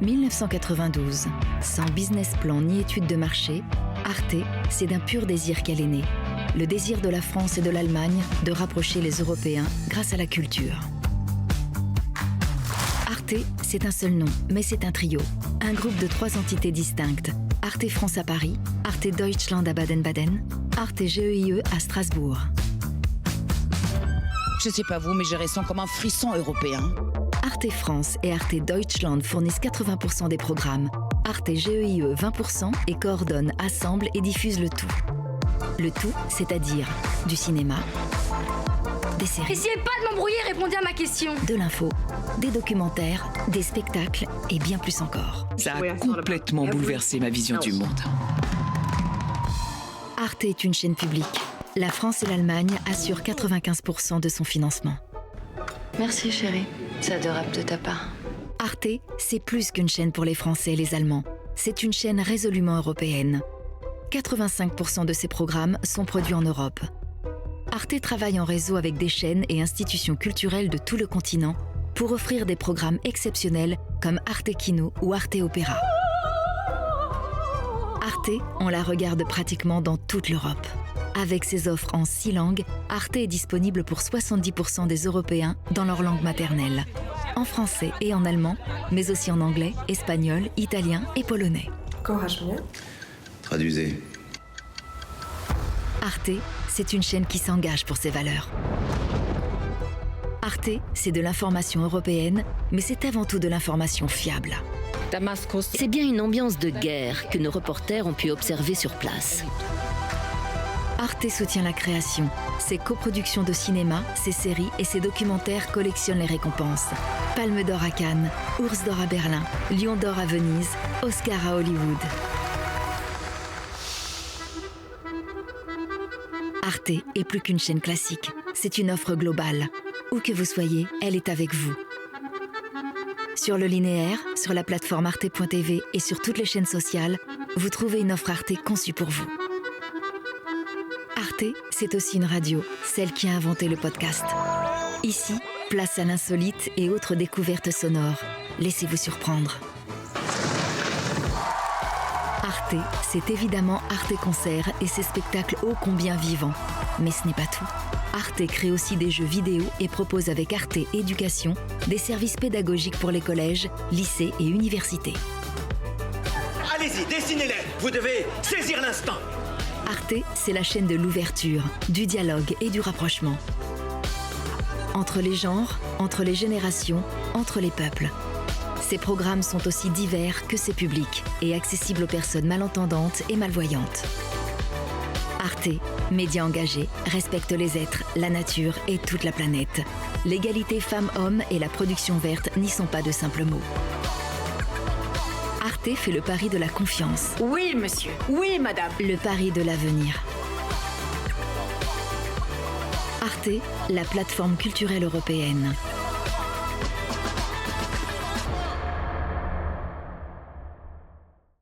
1992. Sans business plan ni étude de marché, Arte, c'est d'un pur désir qu'elle est née. Le désir de la France et de l'Allemagne de rapprocher les Européens grâce à la culture. Arte, c'est un seul nom, mais c'est un trio. Un groupe de 3 entités distinctes. Arte France à Paris, Arte Deutschland à Baden-Baden, Arte GEIE à Strasbourg. Je sais pas vous, mais je ressens comme un frisson européen. Arte France et Arte Deutschland fournissent 80% des programmes. Arte GEIE 20% et coordonnent, assemblent et diffusent le tout. Le tout, c'est-à-dire du cinéma, des séries, essayez pas de m'embrouiller, répondez à ma question. de l'info, des documentaires, des spectacles et bien plus encore. Ça a complètement bouleversé ma vision du monde. Arte est une chaîne publique. La France et l'Allemagne assurent 95% de son financement. Merci chérie, c'est adorable de ta part. Arte, c'est plus qu'une chaîne pour les Français et les Allemands. C'est une chaîne résolument européenne. 85% de ses programmes sont produits en Europe. Arte travaille en réseau avec des chaînes et institutions culturelles de tout le continent pour offrir des programmes exceptionnels comme Arte Kino ou Arte Opéra. Arte, on la regarde pratiquement dans toute l'Europe. Avec ses offres en 6 langues, Arte est disponible pour 70% des Européens dans leur langue maternelle, en français et en allemand, mais aussi en anglais, espagnol, italien et polonais. Traduisez. Arte, c'est une chaîne qui s'engage pour ses valeurs. Arte, c'est de l'information européenne, mais c'est avant tout de l'information fiable. C'est bien une ambiance de guerre que nos reporters ont pu observer sur place. Arte soutient la création. Ses coproductions de cinéma, ses séries et ses documentaires collectionnent les récompenses. Palme d'or à Cannes, Ours d'or à Berlin, Lion d'or à Venise, Oscar à Hollywood. Arte est plus qu'une chaîne classique. C'est une offre globale. Où que vous soyez, elle est avec vous. Sur le linéaire, sur la plateforme arte.tv et sur toutes les chaînes sociales, vous trouvez une offre Arte conçue pour vous. Arte, c'est aussi une radio, celle qui a inventé le podcast. Ici, place à l'insolite et autres découvertes sonores. Laissez-vous surprendre. Arte, c'est évidemment Arte Concert et ses spectacles ô combien vivants. Mais ce n'est pas tout. Arte crée aussi des jeux vidéo et propose avec Arte Éducation des services pédagogiques pour les collèges, lycées et universités. Allez-y, dessinez-les. Vous devez saisir l'instant. Arte, c'est la chaîne de l'ouverture, du dialogue et du rapprochement. Entre les genres, entre les générations, entre les peuples. Ces programmes sont aussi divers que ses publics et accessibles aux personnes malentendantes et malvoyantes. Arte, média engagé, respecte les êtres, la nature et toute la planète. L'égalité femmes-hommes et la production verte n'y sont pas de simples mots. Arte fait le pari de la confiance. Oui, monsieur. Oui, madame. Le pari de l'avenir. Arte, la plateforme culturelle européenne.